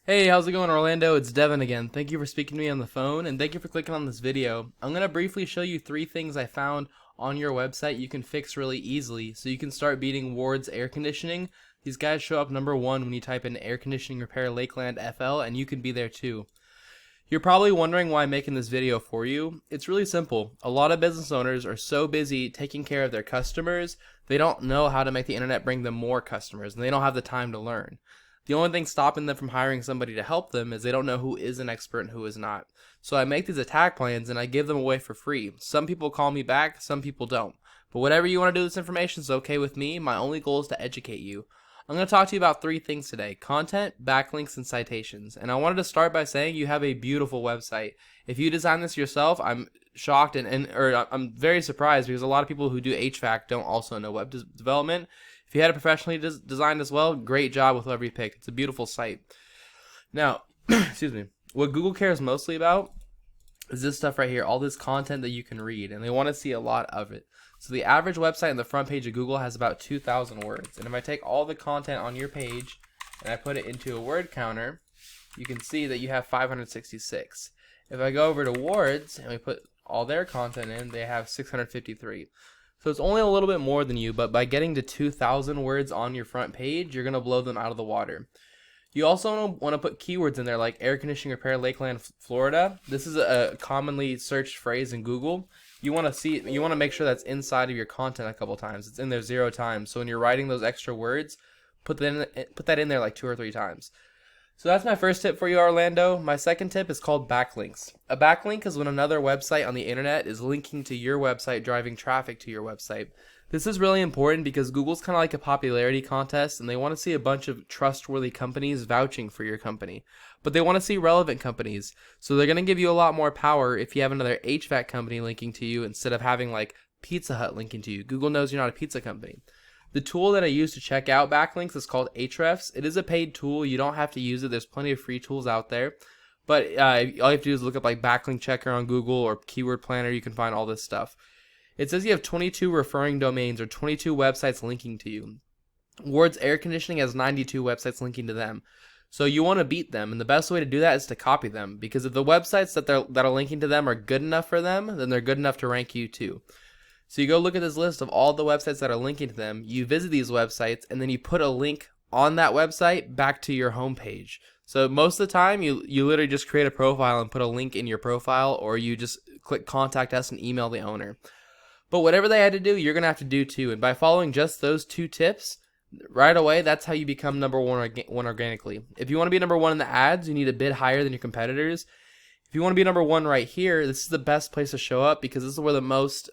Hey, how's it going, Orlando? It's Devin again. Thank you for speaking to me on the phone, and thank you for clicking on this video. I'm going to briefly show you 3 things I found on your website you can fix really easily so you can start beating Ward's air conditioning. These guys show up number 1 when you type in air conditioning repair Lakeland FL, and you can be there too. You're probably wondering why I'm making this video for you. It's really simple. A lot of business owners are so busy taking care of their customers, they don't know how to make the internet bring them more customers, and they don't have the time to learn. The only thing stopping them from hiring somebody to help them is they don't know who is an expert and who is not. So I make these attack plans and I give them away for free. Some people call me back, some people don't. But whatever you want to do with this information is okay with me. My only goal is to educate you. I'm going to talk to you about 3 things today: content, backlinks, and citations. And I wanted to start by saying you have a beautiful website. If you design this yourself, I'm shocked or I'm very surprised, because a lot of people who do HVAC don't also know web development. If you had it professionally designed as well, great job with whoever you picked. It's a beautiful site. Now, excuse me, what Google cares mostly about is this stuff right here, all this content that you can read, and they want to see a lot of it. So the average website on the front page of Google has about 2,000 words. And if I take all the content on your page and I put it into a word counter, you can see that you have 566. If I go over to Ward's and we put all their content in, they have 653. So it's only a little bit more than you, but by getting to 2,000 words on your front page, you're going to blow them out of the water. You also want to put keywords in there like air conditioning repair Lakeland, Florida. This is a commonly searched phrase in Google. You want to make sure that's inside of your content a couple times. It's in there 0 times. So when you're writing those extra words, put that in there like 2 or 3 times. So that's my first tip for you, Orlando. My second tip is called backlinks. A backlink is when another website on the internet is linking to your website, driving traffic to your website. This is really important because Google's kind of like a popularity contest, and they want to see a bunch of trustworthy companies vouching for your company. But they want to see relevant companies. So they're going to give you a lot more power if you have another HVAC company linking to you instead of having like Pizza Hut linking to you. Google knows you're not a pizza company. The tool that I use to check out backlinks is called Ahrefs. It is a paid tool. You don't have to use it. There's plenty of free tools out there. But all you have to do is look up like backlink checker on Google or keyword planner. You can find all this stuff. It says you have 22 referring domains or 22 websites linking to you. Ward's air conditioning has 92 websites linking to them. So you want to beat them, and the best way to do that is to copy them, because if the websites that are linking to them are good enough for them, then they're good enough to rank you too. So you go look at this list of all the websites that are linking to them, you visit these websites, and then you put a link on that website back to your homepage. So most of the time, you literally just create a profile and put a link in your profile, or you just click contact us and email the owner. But whatever they had to do, you're going to have to do too. And by following just those 2 tips, right away, that's how you become number 1 organically. If you want to be number 1 in the ads, you need to bid higher than your competitors. If you want to be number 1 right here, this is the best place to show up because this is where the most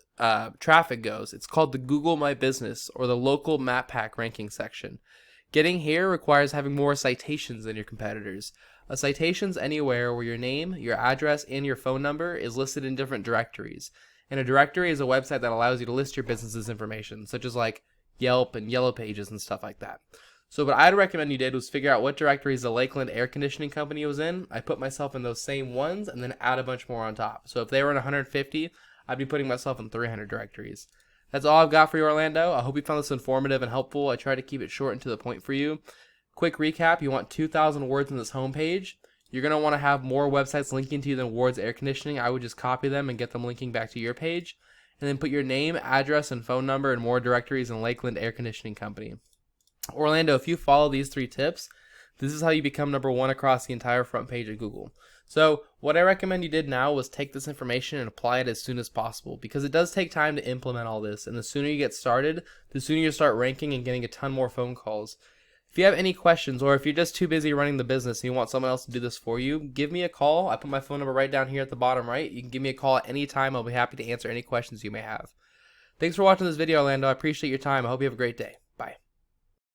traffic goes. It's called the Google My Business or the local map pack ranking section. Getting here requires having more citations than your competitors. A citation's anywhere where your name, your address, and your phone number is listed in different directories. And a directory is a website that allows you to list your business's information, such as like Yelp and Yellow Pages and stuff like that. So what I'd recommend you did was figure out what directories the Lakeland air conditioning company was in. I put myself in those same ones and then add a bunch more on top. So if they were in 150, I'd be putting myself in 300 directories. That's all I've got for you, Orlando. I hope you found this informative and helpful. I try to keep it short and to the point for you. Quick recap, you want 2,000 words on this homepage. You're going to want to have more websites linking to you than Ward's air conditioning. I would just copy them and get them linking back to your page. And then put your name, address, and phone number in more directories in Lakeland Air Conditioning Company. Orlando, if you follow these 3 tips, this is how you become number 1 across the entire front page of Google. So what I recommend you did now was take this information and apply it as soon as possible, because it does take time to implement all this. And the sooner you get started, the sooner you start ranking and getting a ton more phone calls. If you have any questions, or if you're just too busy running the business and you want someone else to do this for you, give me a call. I put my phone number right down here at the bottom right. You can give me a call at any time. I'll be happy to answer any questions you may have. Thanks for watching this video, Orlando. I appreciate your time. I hope you have a great day. Bye.